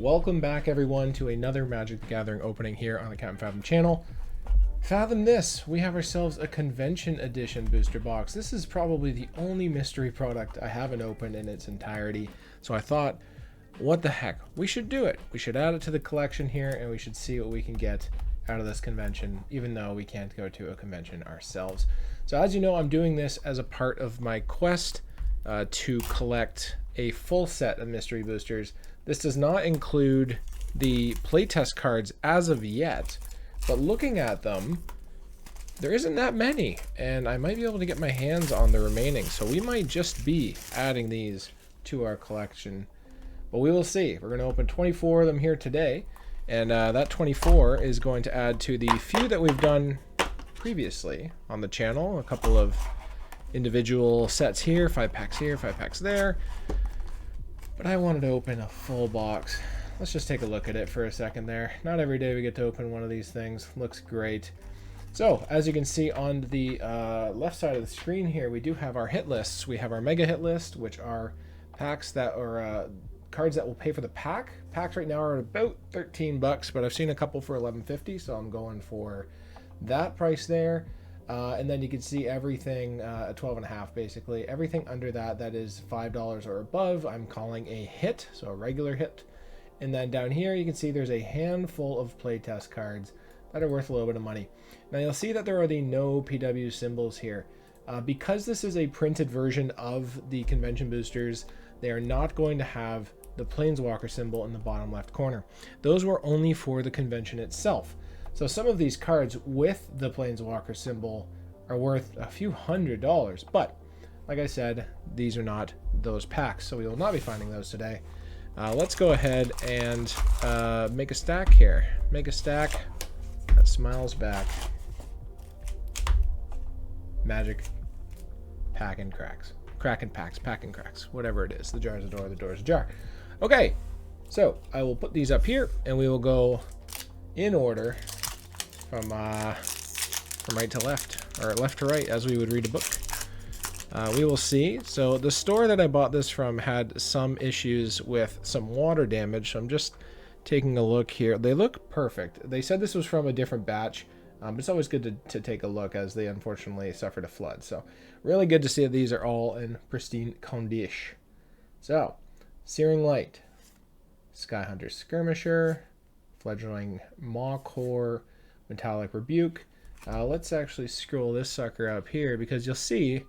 welcome back everyone to another Magic the Gathering opening here on the Captain Fathom channel. Fathom this, we have ourselves a convention edition booster box. This is probably the only mystery product I haven't opened in its entirety, so I thought, what the heck, we should do it. We should add it to the collection here and we should see what we can get out of this convention, even though we can't go to a convention ourselves. So as you know, I'm doing this as a part of my quest to collect a full set of mystery boosters. This does not include the playtest cards as of yet, but looking at them, there isn't that many, and I might be able to get my hands on the remaining, so we might just be adding these to our collection, but we will see. We're going to open 24 of them here today, and that 24 is going to add to the few that we've done previously on the channel. A couple of individual sets here, 5 packs here, 5 packs there. But I wanted to open a full box. Let's just take a look at it for a second there. Not every day we get to open one of these things. Looks great. So, as you can see on the left side of the screen here, we do have our hit lists. We have our mega hit list, which are packs that are cards that will pay for the pack. Packs right now are at about 13 bucks, but I've seen a couple for 11.50, so I'm going for that price there. And then you can see everything at 12.5 basically. Everything under that is $5 or above, I'm calling a hit, so a regular hit. And then down here you can see there's a handful of playtest cards that are worth a little bit of money. Now you'll see that there are the no PW symbols here. Because this is a printed version of the convention boosters, they are not going to have the Planeswalker symbol in the bottom left corner. Those were only for the convention itself. So some of these cards with the Planeswalker symbol are worth a few $100s, but like I said, these are not those packs, so we will not be finding those today. Let's go ahead and make a stack here. Make a stack that smiles back. Magic pack and cracks. Crack and packs, pack and cracks, whatever it is. The jar is a door, the door is a jar. Okay, so I will put these up here and we will go in order from right to left, or left to right, as we would read a book. We will see. So the store that I bought this from had some issues with some water damage, so I'm just taking a look here. They look perfect. They said this was from a different batch, but it's always good to take a look, as they unfortunately suffered a flood. So really good to see that these are all in pristine condition. So, Searing Light, Skyhunter Skirmisher, Fledgling Mawcore, Metallic Rebuke. Let's actually scroll this sucker up here, because you'll see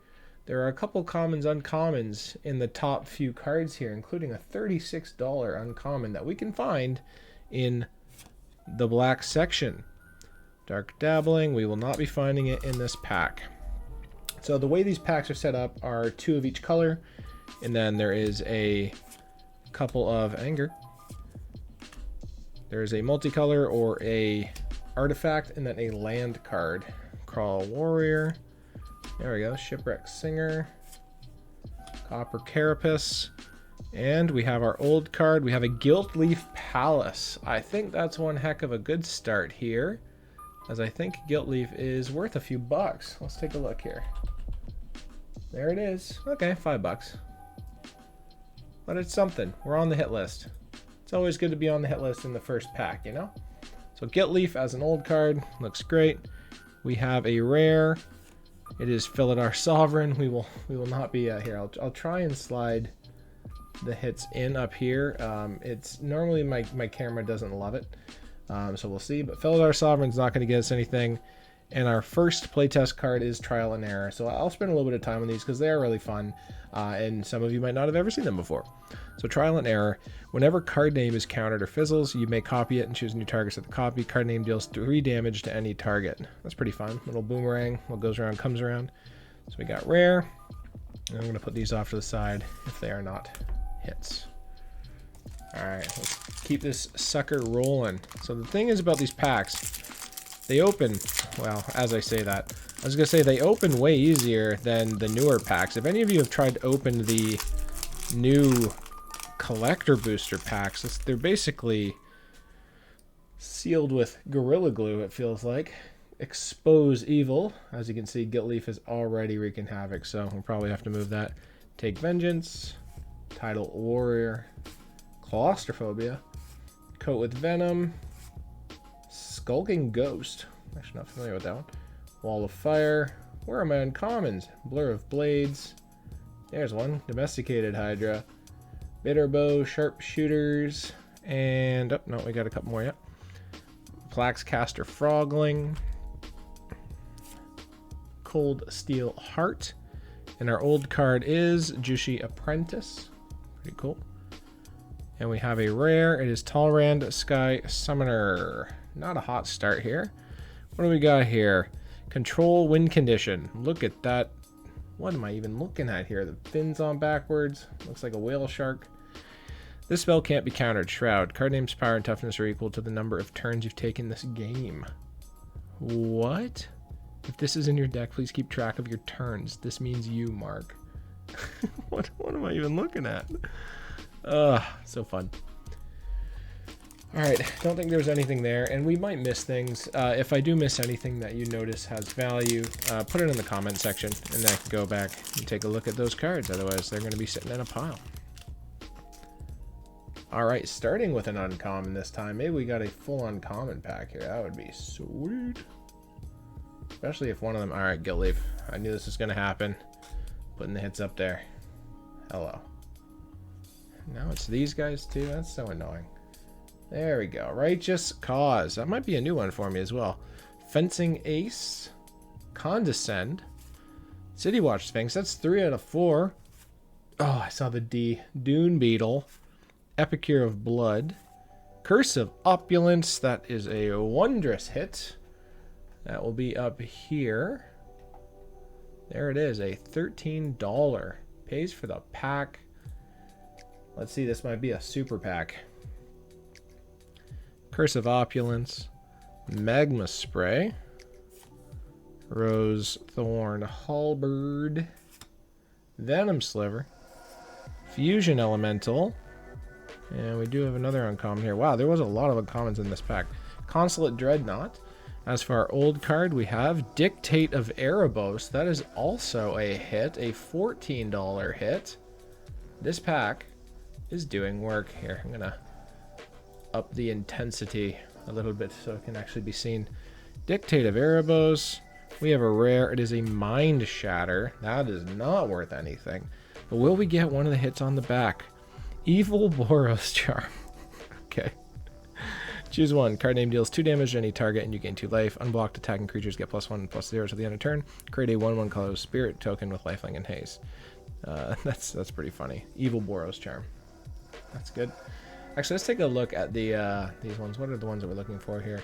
there are a couple commons, uncommons in the top few cards here, including a $36 uncommon that we can find in the black section. Dark Dabbling, we will not be finding it in this pack. So the way these packs are set up are 2 of each color, and then there is a couple of anger. There's a multicolor or a artifact, and then a land card. Crawl Warrior. There we go. Shipwreck Singer. Copper Carapace. And we have our old card. We have a Gilt Leaf Palace. I think that's one heck of a good start here, as I think Gilt Leaf is worth a few bucks. Let's take a look here. There it is. Okay, $5. But it's something. We're on the hit list. It's always good to be on the hit list in the first pack, you know? So Gilt Leaf as an old card looks great. We have a rare. It is Philidar Sovereign. We will not be here. I'll try and slide the hits in up here. It's normally my camera doesn't love it, so we'll see. But Philidar Sovereign's not going to get us anything. And our first playtest card is Trial and Error. So I'll spend a little bit of time on these because they are really fun, and some of you might not have ever seen them before. So Trial and Error. Whenever card name is countered or fizzles, you may copy it and choose new targets at the copy. Card name deals 3 damage to any target. That's pretty fun. Little boomerang. What goes around comes around. So we got rare. And I'm going to put these off to the side if they are not hits. Alright, let's keep this sucker rolling. So the thing is about these packs, they open, well, as I say that, I was going to say they open way easier than the newer packs. If any of you have tried to open the new collector booster packs, they're basically sealed with Gorilla Glue, it feels like. Expose Evil. As you can see, Gilt Leaf is already wreaking havoc, so we'll probably have to move that. Take Vengeance. Tidal Warrior. Claustrophobia. Coat with Venom. Skulking Ghost. Actually not familiar with that one. Wall of Fire. Where are my uncommons? Blur of Blades. There's one. Domesticated Hydra. Bitter Bow. Sharpshooters. And, oh, no, we got a couple more yet. Plax Caster Frogling. Cold Steel Heart. And our old card is Jushi Apprentice. Pretty cool. And we have a rare. It is Talrand Sky Summoner. Not a hot start here. What do we got here? Control Wind Condition. Look at that. What am I even looking at here? The fins on backwards. Looks like a whale shark. This spell can't be countered. Shroud. Card name's power and toughness are equal to the number of turns you've taken this game. What? If this is in your deck, please keep track of your turns. This means you, Mark. What am I even looking at? So fun. Alright, don't think there's anything there, and we might miss things. If I do miss anything that you notice has value, put it in the comment section, and then I can go back and take a look at those cards. Otherwise, they're going to be sitting in a pile. Alright, starting with an uncommon this time. Maybe we got a full uncommon pack here. That would be sweet. Especially if one of them... Alright, Guilt Leaf. I knew this was going to happen. Putting the hits up there. Hello. Now it's these guys too. That's so annoying. There we go. Righteous Cause. That might be a new one for me as well. Fencing Ace. Condescend. City Watch Sphinx. That's 3 out of 4. Oh, I saw the D. Dune Beetle. Epicure of Blood. Curse of Opulence. That is a wondrous hit. That will be up here. There it is. A $13. Pays for the pack. Let's see. This might be a super pack. Curse of Opulence. Magma Spray. Rose Thorn Halberd. Venom Sliver. Fusion Elemental. And we do have another uncommon here. Wow, there was a lot of uncommons in this pack. Consulate Dreadnought. As for our old card, we have Dictate of Erebos. That is also a hit, a $14 hit. This pack is doing work here. I'm going to up the intensity a little bit so it can actually be seen. Dictate of Erebos. We have a rare. It is a Mind Shatter. That is not worth anything. But will we get one of the hits on the back? Evil Boros Charm. Okay. Choose one. Card name deals 2 damage to any target and you gain 2 life. Unblocked attacking creatures get +1 and +0 to the end of turn. Create a 1/1 color spirit token with lifelink and haste. That's pretty funny. Evil Boros Charm. That's good. Actually, let's take a look at the these ones. What are the ones that we're looking for here?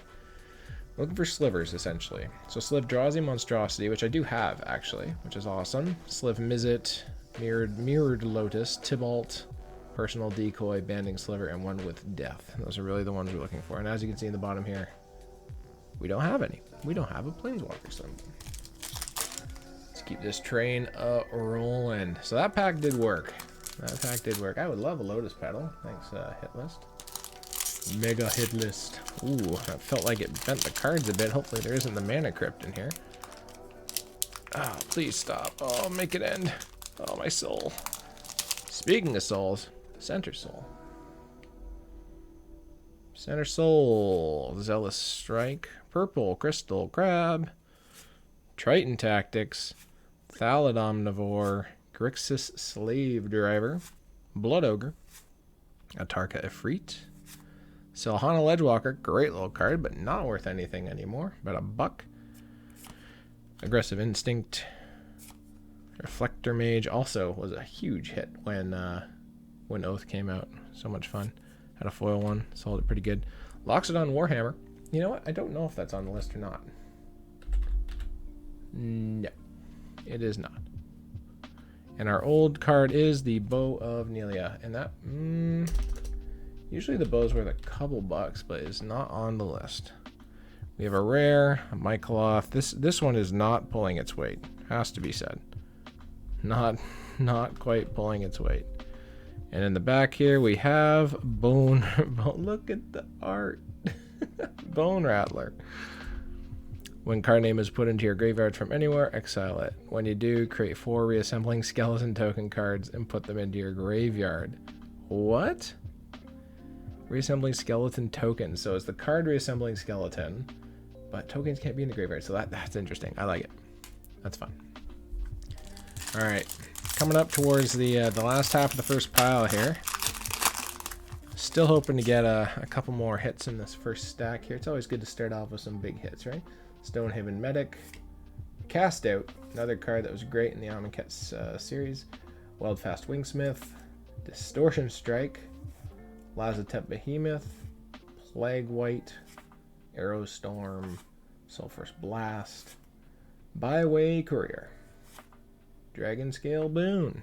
We're looking for slivers, essentially. So Sliv Drazi Monstrosity, which I do have, actually, which is awesome. Sliv Mizzet, Mirrored Lotus, Tybalt, Personal Decoy, Banding Sliver, and one with Death. Those are really the ones we're looking for. And as you can see in the bottom here, we don't have any. We don't have a Planeswalker symbol. Let's keep this train rolling. So that pack did work. That pack did work. I would love a Lotus Petal. Thanks, hit list. Mega hit list. Ooh, that felt like it bent the cards a bit. Hopefully there isn't the Mana Crypt in here. Oh, please stop. Oh, make it end. Oh, my soul. Speaking of souls, Center Soul. Center Soul. Zealous Strike. Purple Crystal Crab. Triton Tactics. Thalid Omnivore. Grixis Slave Driver. Blood Ogre. Atarka Ifrit. Silhana Ledgewalker, great little card, but not worth anything anymore. About $1. Aggressive Instinct. Reflector Mage also was a huge hit when Oath came out. So much fun. Had a foil one, sold it pretty good. Loxodon Warhammer. You know what? I don't know if that's on the list or not. No, it is not. And our old card is the Bow of Nelia, and that. Usually the bow's worth a couple bucks, but it's not on the list. We have a rare, a Mycoloth. This one is not pulling its weight. Has to be said. Not quite pulling its weight. And in the back here we have Bone. Look at the art. Bone Rattler. When card name is put into your graveyard from anywhere, exile it. When you do, create 4 reassembling skeleton token cards and put them into your graveyard. What? Reassembling skeleton tokens. So it's the card reassembling skeleton, but tokens can't be in the graveyard. So that's interesting. I like it. That's fun. All right, coming up towards the last half of the first pile here. Still hoping to get a couple more hits in this first stack here. It's always good to start off with some big hits, right? Stonehaven Medic, Cast Out, another card that was great in the Amonkhet series. Wildfast Wingsmith, Distortion Strike, Lazatep Behemoth, Plague White, Arrow Storm, Sulphurous Blast, Byway Courier, Dragon Scale Boon,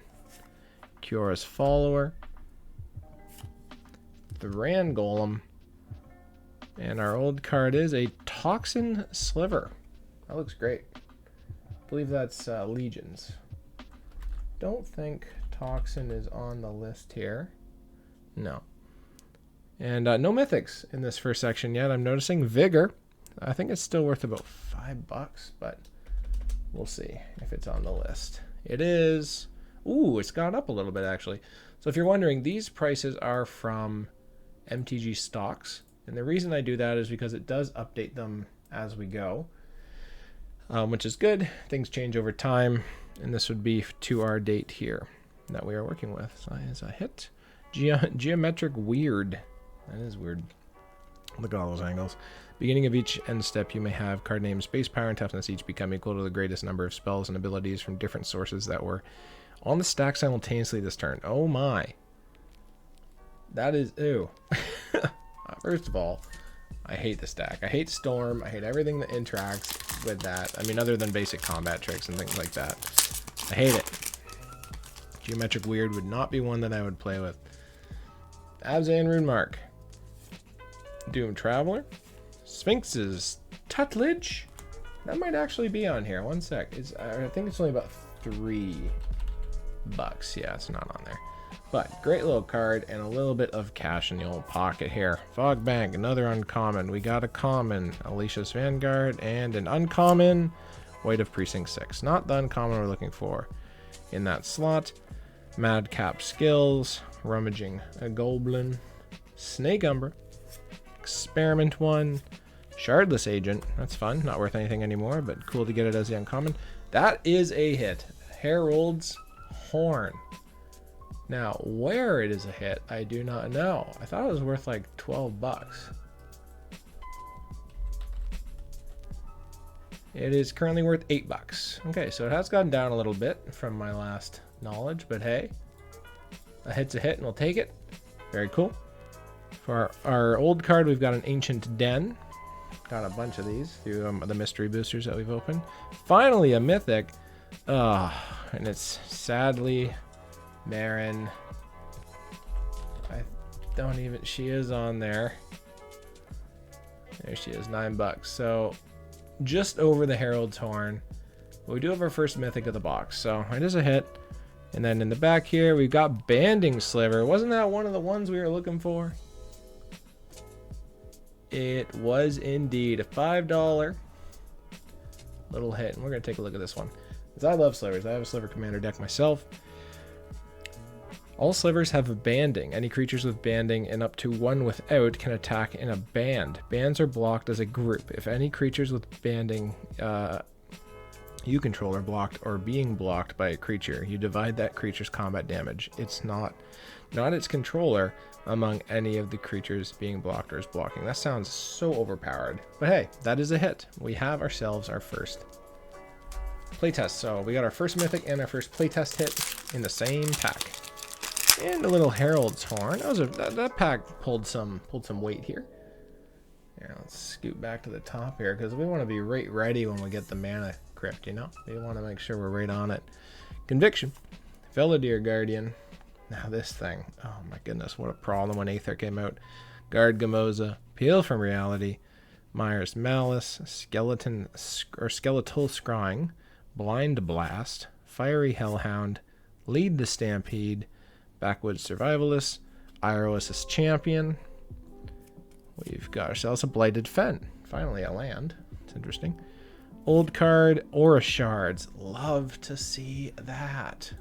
Kyora's Follower, the Rand Golem, and our old card is a Toxin Sliver. That looks great. I believe that's Legions. Don't think Toxin is on the list here. No. And no mythics in this first section yet. I'm noticing Vigor. I think it's still worth about $5, but we'll see if it's on the list. It is. Ooh, it's gone up a little bit actually. So if you're wondering, these prices are from MTG stocks, and the reason I do that is because it does update them as we go, which is good. Things change over time, and this would be to our date here that we are working with. So it's a hit. Geometric Weird. That is weird. Look at all those angles. Beginning of each end step, you may have card names, base power, and toughness each become equal to the greatest number of spells and abilities from different sources that were on the stack simultaneously this turn. Oh my. That is, ew. First of all, I hate the stack. I hate Storm. I hate everything that interacts with that. I mean, other than basic combat tricks and things like that. I hate it. Geometric Weird would not be one that I would play with. Abzan Runemark. Doom Traveler. Sphinx's Tutledge. That might actually be on here. One sec. I think it's only about $3. Yeah, it's not on there. But great little card and a little bit of cash in the old pocket here. Fog Bank, another uncommon. We got a common, Alicia's Vanguard, and an uncommon, White of Precinct 6. Not the uncommon we're looking for in that slot. Madcap Skills, Rummaging a Goblin, Snake Umbra, Experiment 1, Shardless Agent. That's fun. Not worth anything anymore, but cool to get it as the uncommon. That is a hit. Herald's Horn. Now, where it is a hit, I do not know. I thought it was worth like $12. It is currently worth $8. Okay, so it has gone down a little bit from my last knowledge, but hey, a hit's a hit and we'll take it. Very cool. For our old card, we've got an Ancient Den. Got a bunch of these through the mystery boosters that we've opened. Finally, a mythic. And it's sadly Marin. She is on there. There she is, $9. So just over the Herald's Horn. But we do have our first mythic of the box, so it is a hit. And then in the back here, we've got Banding Sliver. Wasn't that one of the ones we were looking for? It was indeed a $5 little hit. And we're going to take a look at this one, because I love slivers. I have a Sliver Commander deck myself. All slivers have a banding. Any creatures with banding and up to one without can attack in a band. Bands are blocked as a group. If any creatures with banding you control are blocked or being blocked by a creature, you divide that creature's combat damage. It's not its controller among any of the creatures being blocked or is blocking. That sounds so overpowered. But hey, that is a hit. We have ourselves our first playtest. So we got our first mythic and our first playtest hit in the same pack. And a little Herald's Horn. That pack pulled some weight here. Yeah, let's scoot back to the top here, because we want to be right ready when we get the mana crypt, you know? We want to make sure we're right on it. Conviction. Felidar Guardian. Now this thing. Oh my goodness, what a problem when Aether came out. Guard Gamoza. Peel from Reality. Myers Malice. Skeletal Scrying. Blind Blast. Fiery Hellhound. Lead the Stampede. Backwoods Survivalist. Iroas's Champion. We've got ourselves a Blighted Fen. Finally a land. It's interesting. Old card, Aura Shards. Love to see that.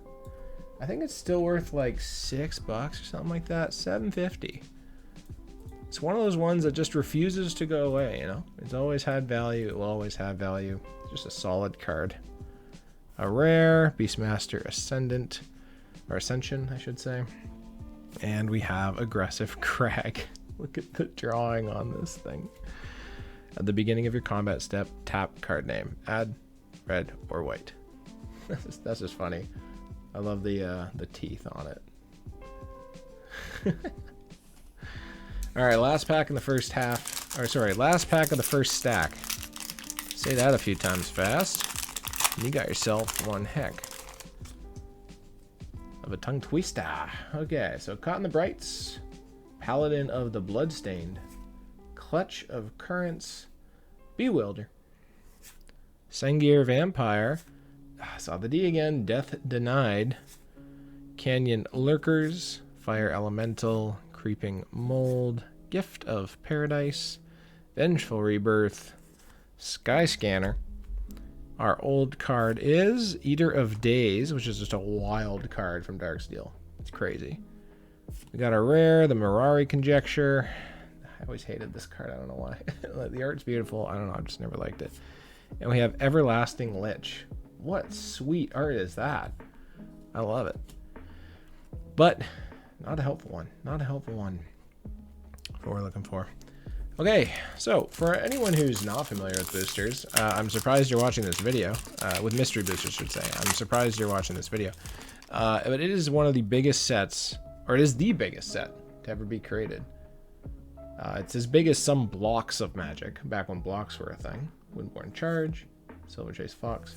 I think it's still worth like $6 or something like that. $7.50. It's one of those ones that just refuses to go away, you know? It's always had value. It will always have value. Just a solid card. A rare Beastmaster Ascendant, or Ascension, I should say. And we have Aggressive Crag. Look at the drawing on this thing. At the beginning of your combat step, tap card name. Add red or white. That's just funny. I love the teeth on it. All right, last pack in the first half. Or sorry, last pack of the first stack. Say that a few times fast. And you got yourself one heck of a tongue twister. Okay, so Caught in the Brights, Paladin of the Bloodstained, Clutch of Currents, Bewilder, Sengir Vampire, saw the D again, Death Denied, Canyon Lurkers, Fire Elemental, Creeping Mold, Gift of Paradise, Vengeful Rebirth, Sky Scanner. Our old card is Eater of Days, which is just a wild card from Darksteel. It's crazy. We got our rare, the Mirari Conjecture. I always hated this card. I don't know why. The art's beautiful. I don't know. I just never liked it. And we have Everlasting Lich. What sweet art is that? I love it. But not a helpful one. Not a helpful one. That's what we're looking for. Okay, so for anyone who's not familiar with boosters, I'm surprised you're watching this video. With mystery boosters, I should say. I'm surprised you're watching this video. But it is one of the biggest sets, or it is the biggest set to ever be created. It's as big as some blocks of Magic, back when blocks were a thing. Windborne Charge, Silverchase Fox.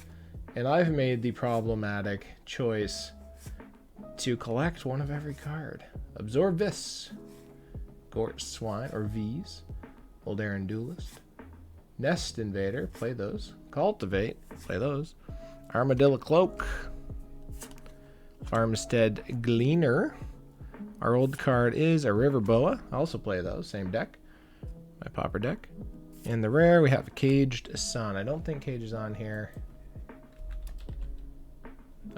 And I've made the problematic choice to collect one of every card. Absorb Vis, Gort Swine, or V's, Oldarin Duelist, Nest Invader, play those. Cultivate, play those. Armadillo Cloak, Farmstead Gleaner. Our old card is a River Boa, also play those, same deck. My Pauper deck. And the rare, we have Caged Sun. I don't think Cage is on here.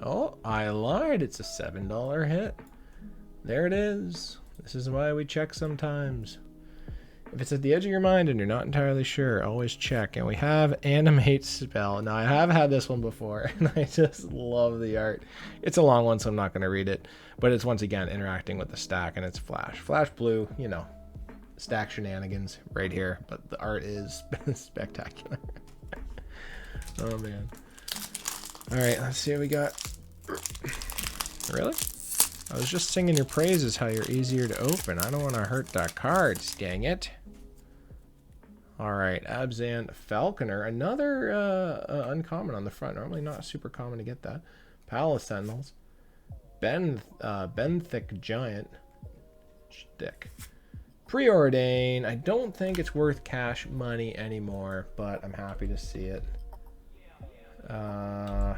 Oh, I lied. It's a $7 hit. There it is. This is why we check sometimes. If it's at the edge of your mind and you're not entirely sure, always check. And we have Animate Spell. Now, I have had this one before, and I just love the art. It's a long one, so I'm not going to read it. But it's, once again, interacting with the stack, and it's Flash. Flash Blue, you know, stack shenanigans right here. But the art is spectacular. Oh, man. All right, let's see what we got. Really? I was just singing your praises, how you're easier to open. I don't want to hurt that card, dang it. All right, Abzan Falconer, another uncommon on the front. Normally not super common to get that. Palace Sentinels, Benthic Giant, Stick, Preordain. I don't think it's worth cash money anymore, but I'm happy to see it. No.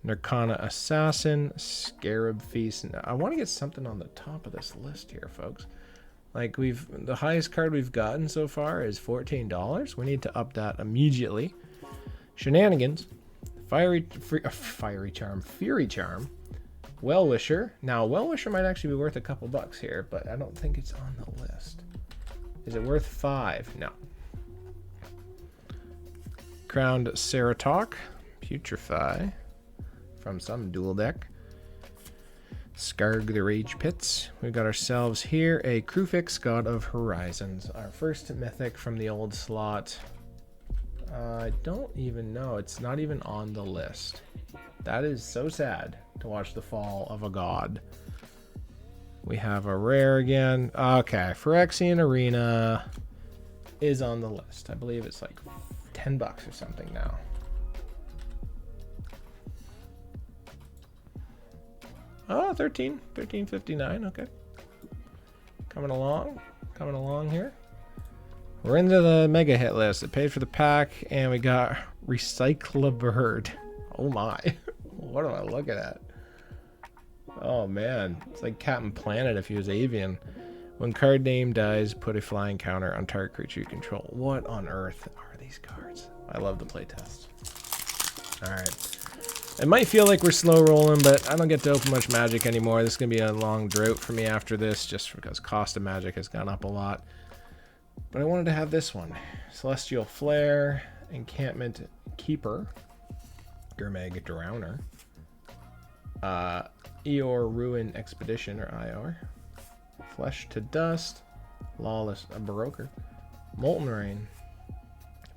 Nirkana Assassin, Scarab Feast. I want to get something on the top of this list here, folks. Like, the highest card we've gotten so far is $14. We need to up that immediately. Shenanigans, Fury Charm, Well-Wisher. Now, Well-Wisher might actually be worth a couple bucks here, but I don't think it's on the list. Is it worth $5? No. Crowned Ceratok, Putrefy, from some dual deck. Skarg the Rage Pits. We've got ourselves here a Krufix, God of Horizons. Our first mythic from the old slot. I don't even know. It's not even on the list. That is so sad to watch the fall of a god. We have a rare again. Okay, Phyrexian Arena is on the list. I believe it's like $10 or something now. Oh, $13.59. Okay, coming along here. We're into the mega hit list. It paid for the pack, and we got Recyclabird. Oh my, what am I looking at? Oh man, it's like Captain Planet if he was avian. When card name dies, put a flying counter on target creature you control. What on earth are these cards? I love the playtest. All right. It might feel like we're slow rolling, but I don't get to open much magic anymore. This is going to be a long drought for me after this, just because cost of magic has gone up a lot. But I wanted to have this one. Celestial Flare, Encampment Keeper, Gurmag Drowner, Eeyore Ruin Expedition, or Ior, Flesh to Dust, Lawless Baroker, Molten Rain,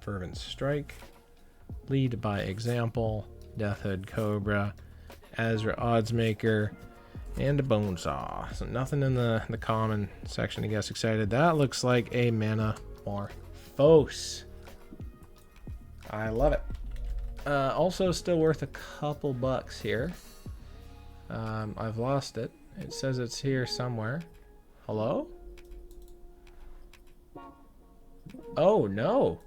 Fervent Strike, Lead by Example, Deathhood Cobra, Azra Oddsmaker, and a Bonesaw. So nothing in the common section to get us excited. That looks like a Mana Morphose. I love it. Also still worth a couple bucks here. I've lost it. It says it's here somewhere. Hello? Oh no,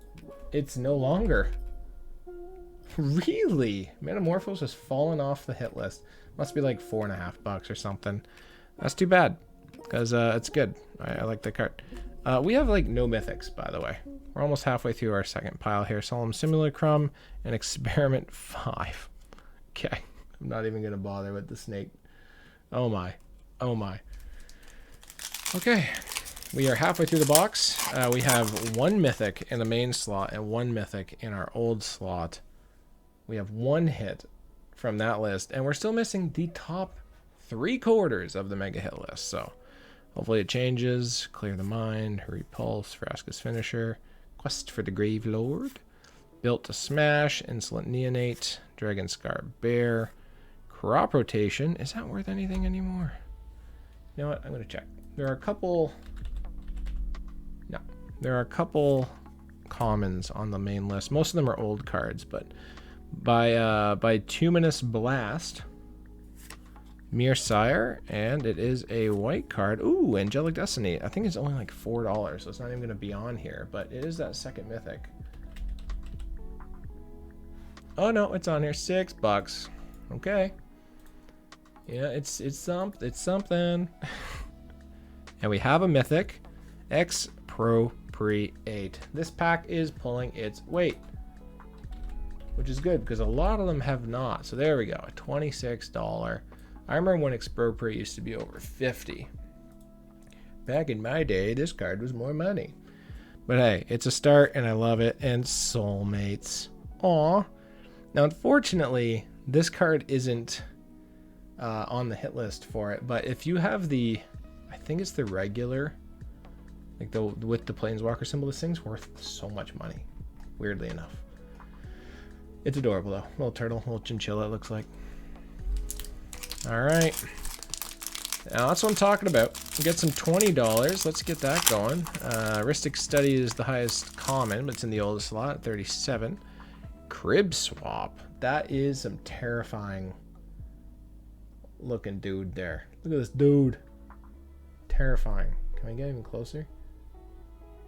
it's no longer. Really? Metamorphose has fallen off the hit list. Must be like $4.50 or something. That's too bad, because it's good. I like the card. We have like no mythics, by the way. We're almost halfway through our second pile here. Solemn Simulacrum and Experiment 5. Okay, I'm not even gonna bother with the snake. Oh my, oh my. Okay, we are halfway through the box. We have one mythic in the main slot and one mythic in our old slot. We have one hit from that list, and we're still missing the top 3/4 of the mega hit list. So hopefully it changes. Clear the Mind, Repulse, Vraska's Finisher, Quest for the Grave Lord, Built to Smash, Insolent Neonate, Dragon Scar Bear, Crop Rotation. Is that worth anything anymore? You know what? I'm going to check. There are a couple... No. There are a couple commons on the main list. Most of them are old cards, but by Tuminous Blast, Mere Sire, and it is a white card. Ooh, Angelic Destiny. I think it's only like $4, so it's not even going to be on here, but it is that second mythic. Oh no, it's on here. $6. Okay. Yeah, it's something. And we have a mythic, Expropriate. This pack is pulling its weight, which is good because a lot of them have not. So there we go, a $26. I remember when Expropriate used to be over $50. Back in my day, this card was more money. But hey, it's a start and I love it. And Soulmates. Aw. Now, unfortunately, this card isn't on the hit list for it. But if you have the, I think it's the regular, like the with the Planeswalker symbol, this thing's worth so much money, weirdly enough. It's adorable though. Little turtle, little chinchilla it looks like. Alright. Now that's what I'm talking about. Get some $20. Let's get that going. Heuristic Study is the highest common, but it's in the oldest slot, 37. Crib Swap. That is some terrifying looking dude there. Look at this dude. Terrifying. Can I get even closer?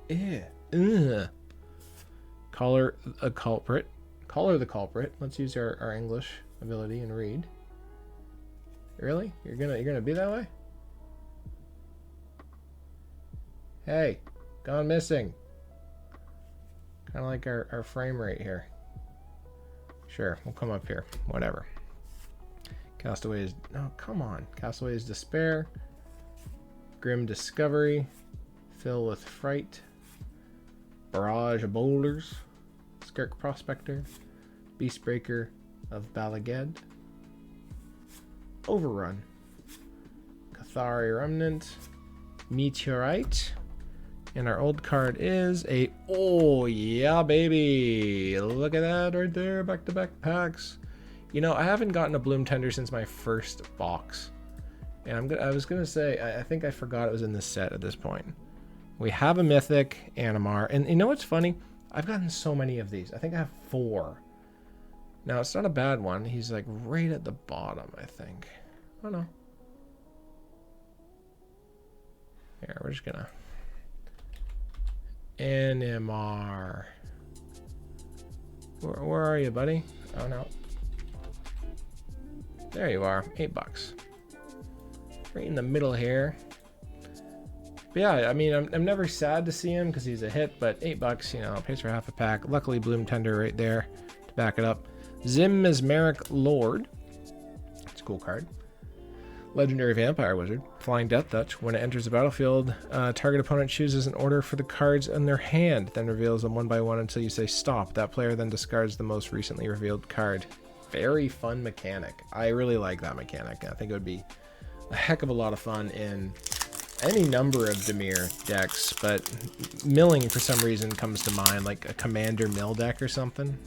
Yeah. Ugh. Color a culprit. Color the culprit. Let's use our English ability and read. Really? You're gonna be that way? Hey, gone missing. Kind of like our frame rate here. Sure, we'll come up here. Whatever. Castaways. No, come on. Castaways Despair. Grim Discovery. Fill with Fright. Barrage of Boulders. Skirk Prospector. Beastbreaker of Balaged. Overrun. Cathari Remnant. Meteorite. And our old card is a, oh yeah baby, look at that right there, back-to-back packs. You know, I haven't gotten a Bloom Tender since my first box, and I was gonna say I think I forgot it was in this set at this point. We have a mythic Animar, and you know what's funny? I've gotten so many of these. I think I have 4. Now it's not a bad one. He's like right at the bottom, I think. Oh no. Here, we're just gonna Animar. Where are you, buddy? Oh no. There you are. $8. Right in the middle here. But yeah, I mean, I'm never sad to see him because he's a hit, but $8, you know, pays for half a pack. Luckily, Bloom Tender right there to back it up. Zim Mesmeric Lord. It's a cool card. Legendary Vampire Wizard. Flying Death Touch. When it enters the battlefield, target opponent chooses an order for the cards in their hand, then reveals them one by one until you say stop. That player then discards the most recently revealed card. Very fun mechanic. I really like that mechanic. I think it would be a heck of a lot of fun in any number of Dimir decks, but milling for some reason comes to mind, like a Commander mill deck or something.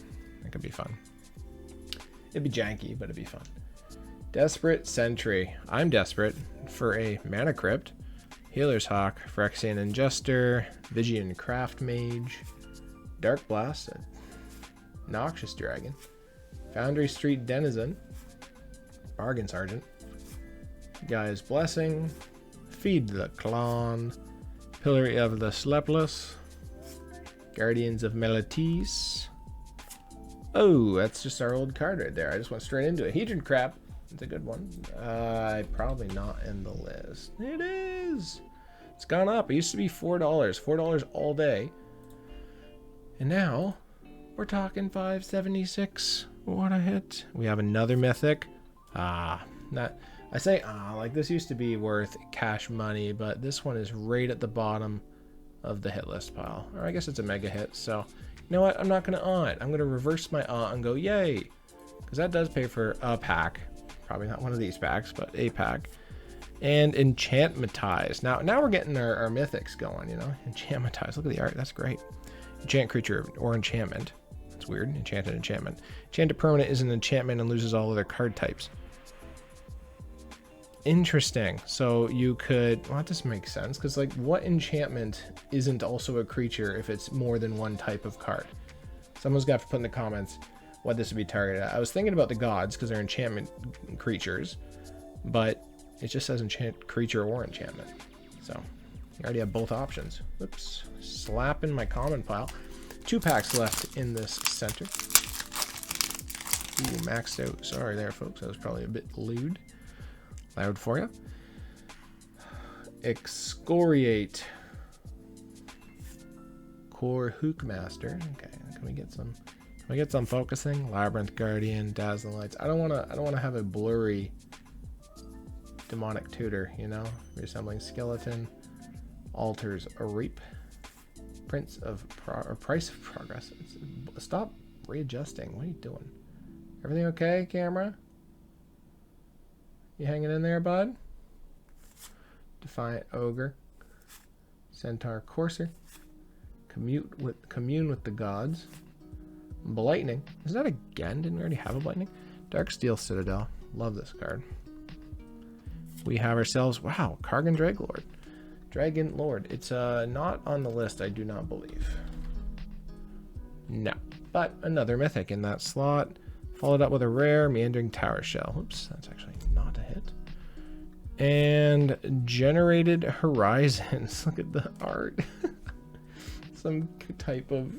That could be fun. It'd be janky, but it'd be fun. Desperate Sentry. I'm desperate for a Mana Crypt, Healer's Hawk, Phyrexian Ingester, Vigian Craft Mage, Dark Blast, Noxious Dragon, Foundry Street Denizen, Bargain Sergeant, Gaia's Blessing, Feed the Clan, Pillory of the Sleepless, Guardians of Meletis. Oh, that's just our old card right there. I just went straight into it. Hedron Crap. It's a good one. Probably not in the list. It is. It's gone up. It used to be $4. $4 all day. And now we're talking $5.76. What a hit. We have another mythic. Like this used to be worth cash money, but this one is right at the bottom of the hit list pile. Or I guess it's a mega hit. So, you know what? I'm not going to it. I'm going to reverse my and go, yay. Because that does pay for a pack. Probably not one of these packs, but a pack. And Enchantmentize. Now we're getting our mythics going, you know. Enchantmentize. Look at the art. That's great. Enchant creature or enchantment. That's weird. Enchanted enchantment. Enchanted permanent is an enchantment and loses all other card types. Interesting. So you could... Well, that doesn't make sense. Because, like, what enchantment isn't also a creature if it's more than one type of card? Someone's got to put in the comments what this would be targeted at. I was thinking about the gods because they're enchantment creatures, but it just says enchant creature or enchantment. So you already have both options. Oops, slapping my common pile. 2 packs left in this center. Ooh, maxed out. Sorry there, folks. That was probably a bit loud for you. Excoriate. Core Hookmaster. Okay, can we get some? Can we get some focusing? Labyrinth Guardian, Dazzling Lights. I don't want to have a blurry demonic tutor, you know? Resembling skeleton. Alters a reap. Price of Progress. Stop readjusting. What are you doing? Everything okay, camera? You hanging in there, bud? Defiant Ogre. Centaur Courser. Commune with the Gods. Blightning. Is that again? Didn't we already have a Blightning? Darksteel Citadel. Love this card. We have ourselves... Wow, Kargan Draglord. Dragon Lord. It's not on the list, I do not believe. No. But another mythic in that slot. Followed up with a rare Meandering Tower Shell. Oops, that's actually not a hit. And Generated Horizons. Look at the art. Some type of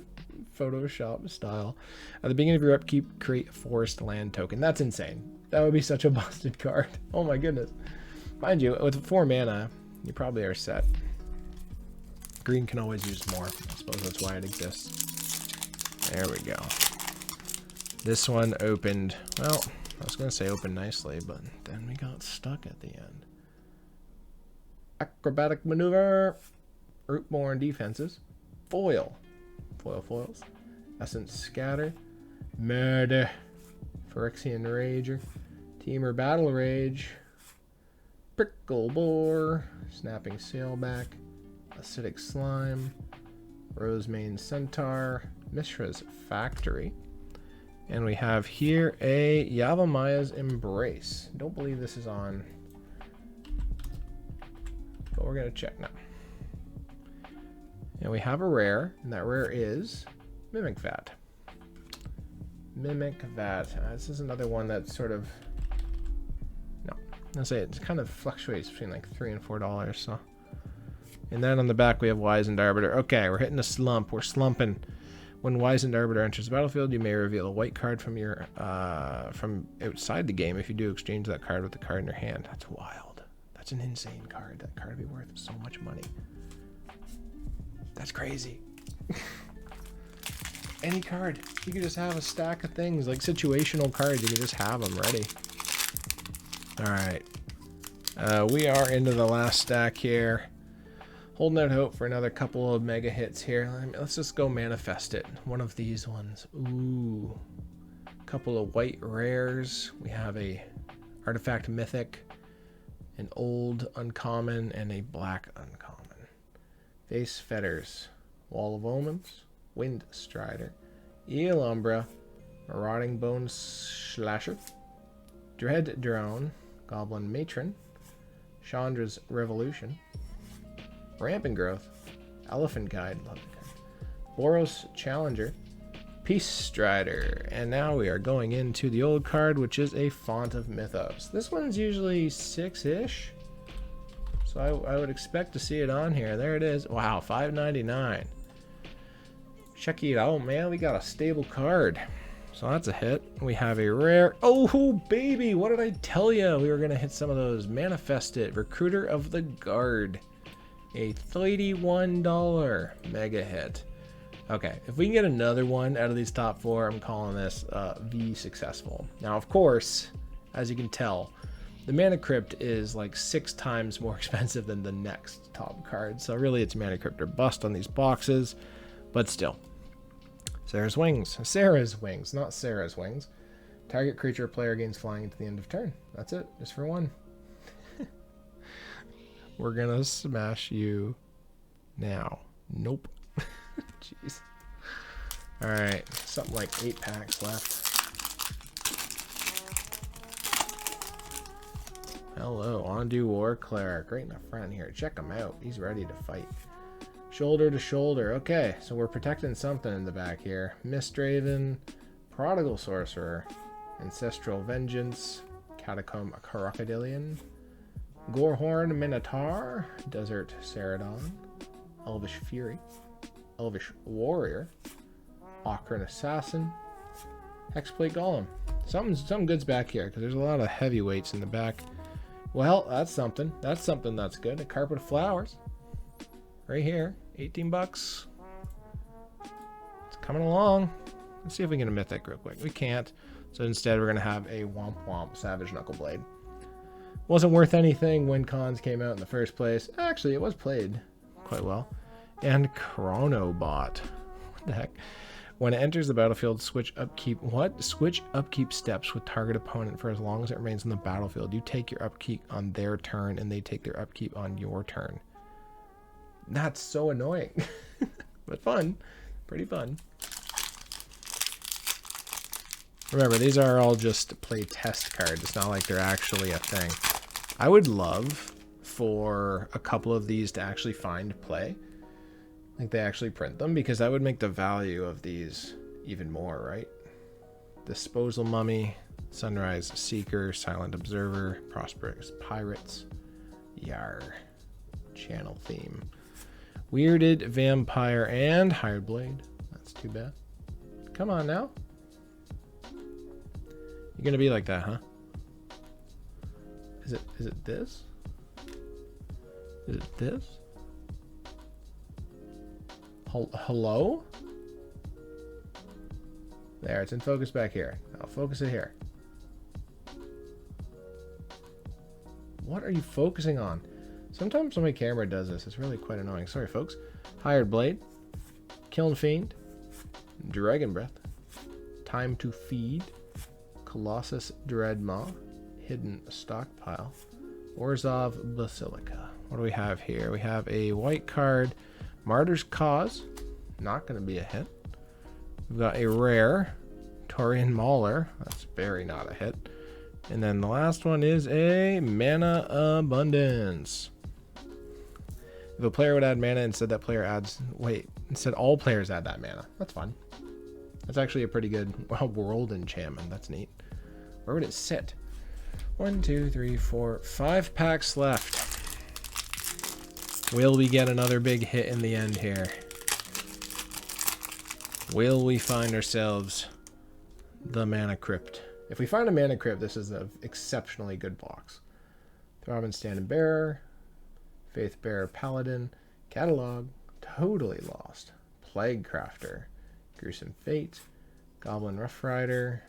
Photoshop style. At the beginning of your upkeep, create a forest land token. That's insane. That would be such a busted card. Oh my goodness. Mind you, with 4 mana, you probably are set. Green can always use more. I suppose that's why it exists. There we go. This one opened, well, I was going to say opened nicely, but then we got stuck at the end. Acrobatic Maneuver. Rootborn Defenses. Foil. Foils. Essence Scatter. Murder. Phyrexian Rager. Teamer Battle Rage. Prickle Boar. Snapping Sailback. Acidic Slime. Rosemane Centaur. Mishra's Factory. And we have here a Yavamaya's Embrace. Don't believe this is on, but we're going to check now. And we have a rare, and that rare is Mimic Vat. Mimic Vat. This is another one that's sort of, no, I'll say it kind of fluctuates between like $3 and $4. So, and then on the back we have Wizened Arbiter. Okay, we're hitting a slump. We're slumping. When Wizened Arbiter enters the battlefield, you may reveal a white card from your from outside the game. If you do, exchange that card with the card in your hand. That's wild. That's an insane card. That card would be worth so much money. That's crazy. any card. You can just have a stack of things, like situational cards. You can just have them ready. Alright. We are into the last stack here. Holding out hope for another couple of mega hits here. Let's just go manifest it. One of these ones. Ooh. Couple of white rares. We have a artifact mythic, an old uncommon, and a black uncommon. Face Fetters, Wall of Omens, Wind Strider, Eel Umbra, Marauding Bone Slasher, Dread Drone, Goblin Matron, Chandra's Revolution, Rampant Growth, Elephant Guide, love the card, Boros Challenger, Peace Strider, and now we are going into the old card, which is a Font of Mythos. This one's usually 6-ish, so I would expect to see it on here. There it is. Wow, $5.99. Check it out, man. We got a stable card, so that's a hit. We have a rare. Oh, baby, what did I tell you? We were going to hit some of those. Manifest it. Recruiter of the Guard. A $31 mega hit. Okay, if we can get another one out of these top four, I'm calling this V successful. Now, of course, as you can tell, the Mana Crypt is like 6 times more expensive than the next top card. So really, it's Mana Crypt or bust on these boxes, but still. Sarah's Wings, not Sarah's Wings. Target creature or player gains flying until the end of turn. That's it, just for one. We're gonna smash you now. Nope. Jeez. Alright, something like 8 packs left. Hello, Ondu War Cleric, right in the front here. Check him out. He's ready to fight. Shoulder to shoulder. Okay, so we're protecting something in the back here. Mistraven, Prodigal Sorcerer, Ancestral Vengeance, Catacomb Crocodilian, Gorehorn Minotaur, Desert Ceradon, Elvish Fury, Elvish Warrior, Ocran Assassin, Hexplate Golem. Something good's back here, because there's a lot of heavyweights in the back. Well, that's something. That's something that's good. A Carpet of Flowers. Right here. 18 bucks. It's coming along. Let's see if we can get a mythic real quick. We can't. So instead we're going to have a Womp Womp Savage Knuckleblade. Wasn't worth anything when cons came out in the first place. Actually, it was played quite well. And Chronobot. What the heck? When it enters the battlefield, switch upkeep. What? Switch upkeep steps with target opponent for as long as it remains on the battlefield. You take your upkeep on their turn, and they take their upkeep on your turn. That's so annoying. But fun. Pretty fun. Remember, these are all just play test cards. It's not like they're actually a thing. I would love for a couple of these to actually find play. Like they actually print them, because that would make the value of these even more, right? Disposal Mummy, Sunrise Seeker, Silent Observer, Prosperous Pirates, Yar, Channel Theme, Weirded Vampire, and Hired Blade. That's too bad. Come on now. You're gonna be like that, huh? Is it this? Is it this? Hello? There, it's in focus back here. I'll focus it here. What are you focusing on? Sometimes when my camera does this, it's really quite annoying. Sorry, folks. Hired Blade, Kiln Fiend, Dragon Breath, Time to Feed, Colossus Dreadmaw, Hidden Stockpile, Orzhov Basilica. What do we have here? We have a white card, Martyr's Cause, not going to be a hit. We've got a rare, Taurian Mauler, that's very not a hit. And then the last one is a Mana Abundance. If a player would add mana, instead that player adds, instead all players add that mana. That's fun. That's actually a pretty good, world enchantment. That's neat. Where would it sit? 1, 2, 3, 4, 5 packs left. Will we get another big hit in the end here? Will we find ourselves the Mana Crypt? If we find a Mana Crypt, this is an exceptionally good box. Throbbing Standing Bearer, Faith Bearer Paladin, Catalog, Totally Lost, Plague Crafter, Gruesome Fate, Goblin Rough Rider,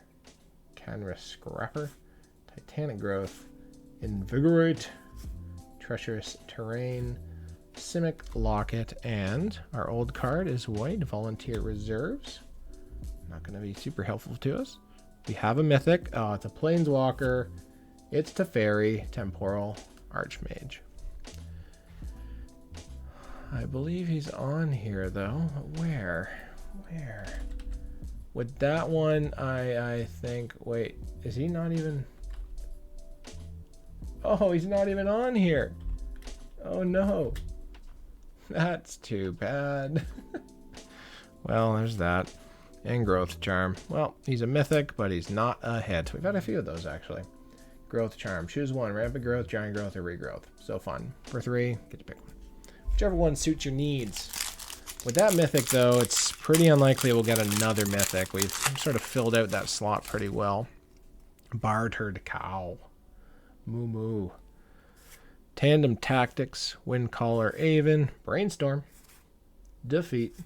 Canra Scrapper, Titanic Growth, Invigorate, Treacherous Terrain, Simic Locket, and our old card is white, Volunteer Reserves. Not going to be super helpful to us. We have a mythic. Oh, it's a Planeswalker. It's Teferi, Temporal Archmage. I believe he's on here, though. Where? With that one, I think... Wait, is he not even... Oh, he's not even on here. Oh, no. That's too bad. Well, there's that. And Growth Charm. Well, he's a mythic, but he's not a hit. We've had a few of those, actually. Growth Charm. Choose one. Rampant Growth, Giant Growth, or Regrowth. So fun. For 3, get to pick one. Whichever one suits your needs. With that mythic, though, it's pretty unlikely we'll get another mythic. We've sort of filled out that slot pretty well. Bartered Cow. Moo Moo. Tandem Tactics. Windcaller Aven. Brainstorm. Defeat.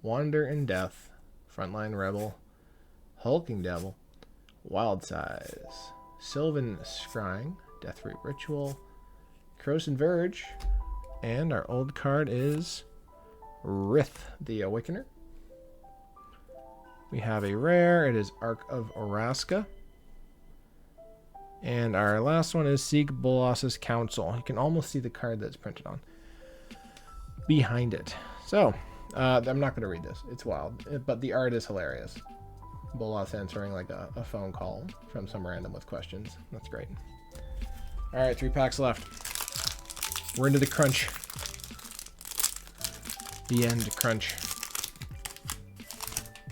Wander in Death. Frontline Rebel. Hulking Devil. Wild Size. Sylvan Scrying. Deathroot Ritual. Croson Verge. And our old card is Rith the Awakener. We have a rare. It is Ark of Oraska. And our last one is Seek Bolas's Counsel. You can almost see the card that's printed on behind it. So, I'm not going to read this. It's wild. But the art is hilarious. Bolas answering like a phone call from some random with questions. That's great. All right, 3 packs left. We're into the crunch. The end crunch.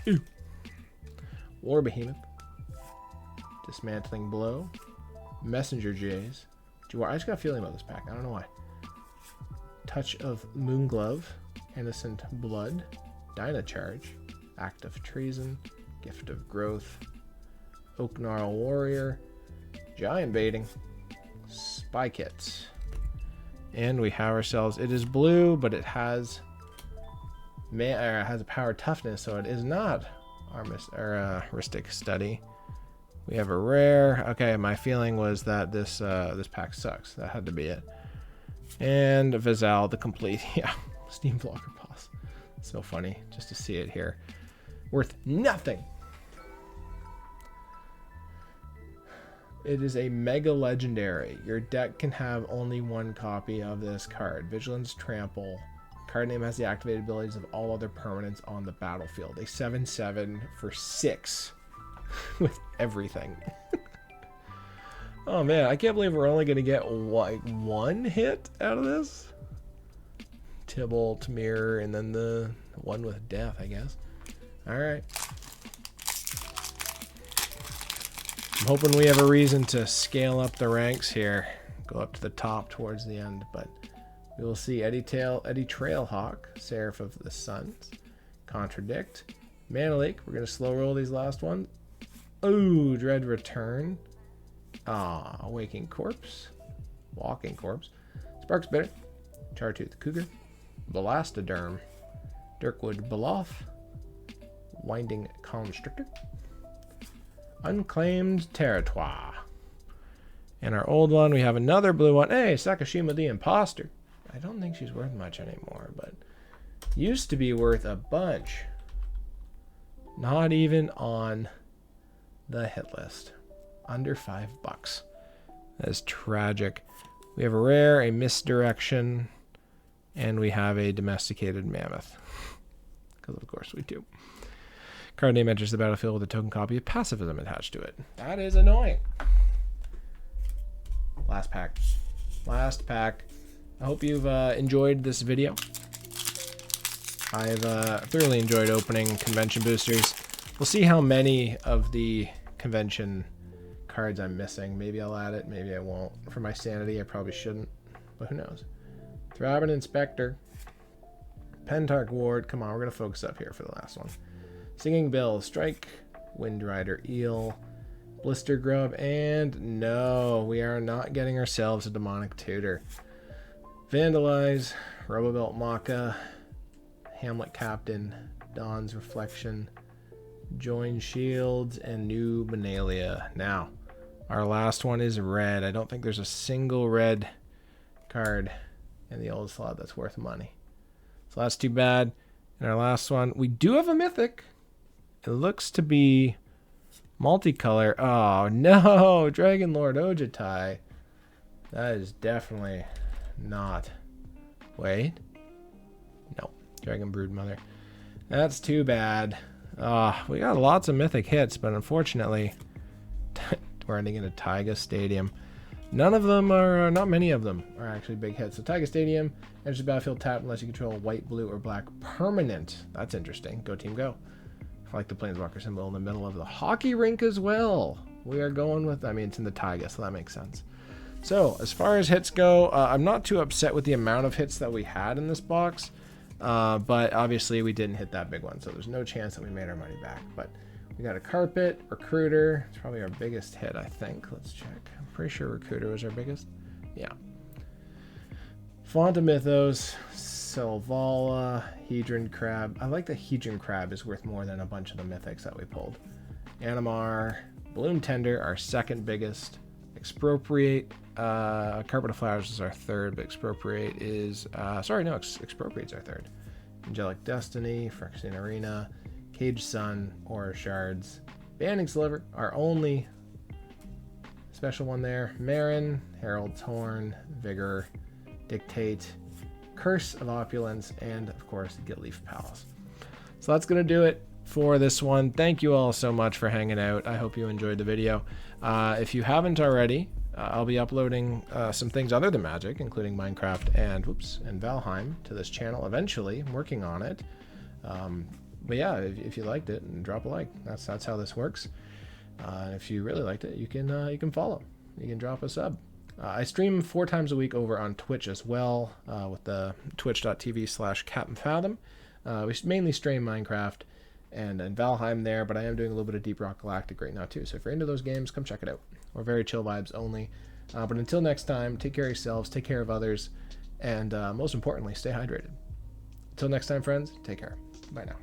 Ooh. War Behemoth. Dismantling Blow. Messenger Jays. I just got a feeling about this pack. I don't know why. Touch of Moonglove. Innocent Blood. Dynacharge. Act of Treason. Gift of Growth. Oak Gnarl Warrior. Giant Baiting. Spy Kits. And we have ourselves, it is blue, but it has a power toughness, so it is not our Rhystic Study. We have a rare. Okay, my feeling was that this pack sucks. That had to be it. And Vizal the complete, yeah, Steam Blocker Boss. So funny just to see it here. Worth nothing. It is a mega legendary. Your deck can have only 1 copy of this card. Vigilance Trample. Card name has the activated abilities of all other permanents on the battlefield. A 7/7 for 6 with everything. Oh man, I can't believe we're only going to get one hit out of this. Tybalt, Mirror, and then the one with Death, I guess. All right. I'm hoping we have a reason to scale up the ranks here. Go up to the top towards the end, but we will see. Eddie Trailhawk, Seraph of the Suns, Contradict, Mana Leak. We're going to slow roll these last ones. Ooh, Dread Return. Waking Corpse, Walking Corpse, Sparks Bitter, Chartooth Cougar, Belastoderm, Dirkwood Beloff, Winding Constrictor, Unclaimed Territoire. And our old one, we have another blue one. Hey, Sakashima the Imposter. I don't think she's worth much anymore, but used to be worth a bunch. Not even on the hit list. Under $5. That is tragic. We have a rare, a Misdirection, and we have a Domesticated Mammoth. Because of course we do. Card name enters the battlefield with a token copy of Pacifism attached to it. That is annoying. Last pack. Last pack. I hope you've enjoyed this video. I've thoroughly enjoyed opening convention boosters. We'll see how many of the convention cards I'm missing. Maybe I'll add it, maybe I won't. For my sanity, I probably shouldn't, but who knows. Thraben Inspector. Pentarch Ward. Come on, we're going to focus up here for the last one. Singing Bill, Strike, Windrider Eel, Blister Grub, and no, we are not getting ourselves a Demonic Tutor. Vandalize, Robobelt Maka, Hamlet Captain, Dawn's Reflection, Join Shields, and New Benalia. Now, our last one is red. I don't think there's a single red card in the old slot that's worth money. So that's too bad. And our last one, we do have a mythic. It looks to be multicolor. Oh no, Dragon Lord Ojutai. That is definitely not. Wait. No, Dragon Brood Mother. That's too bad. We got lots of mythic hits, but unfortunately, we're ending in a Taiga Stadium. None of them are, not many of them are actually big hits. So Taiga Stadium, enters the battlefield tapped unless you control a white, blue, or black permanent. That's interesting. Go team go. I like the Planeswalker symbol in the middle of the hockey rink as well. We are going with, I mean, it's in the Taiga, so that makes sense. So as far as hits go, I'm not too upset with the amount of hits that we had in this box. But obviously we didn't hit that big one, so there's no chance that we made our money back. But we got a Carpet, Recruiter. It's probably our biggest hit, I think. Let's check. I'm pretty sure Recruiter was our biggest. Yeah. Font of Mythos, Selvala, Hedron Crab. I like the Hedron Crab is worth more than a bunch of the mythics that we pulled. Animar, Bloom Tender, our second biggest. Expropriate, Carpet of Flowers is our third, but Expropriate is, Expropriate's our third. Angelic Destiny, Phyrexian Arena, Cage Sun, Aura Shards, Banding Sliver, our only special one there, Marin, Herald's Horn, Vigor, Dictate, Curse of Opulence, and of course, Gitleaf Palace. So that's going to do it for this one. Thank you all so much for hanging out. I hope you enjoyed the video. If you haven't already, I'll be uploading some things other than Magic, including Minecraft and Valheim to this channel eventually. I'm working on it. But yeah, if you liked it, drop a like. That's how this works. If you really liked it, you can follow. You can drop a sub. I stream 4 times a week over on Twitch as well, with the twitch.tv/CaptainFathom. We mainly stream Minecraft and Valheim there, but I am doing a little bit of Deep Rock Galactic right now too. So if you're into those games, come check it out. We're very chill vibes only. But until next time, take care of yourselves, take care of others, and most importantly, stay hydrated. Until next time, friends, take care. Bye now.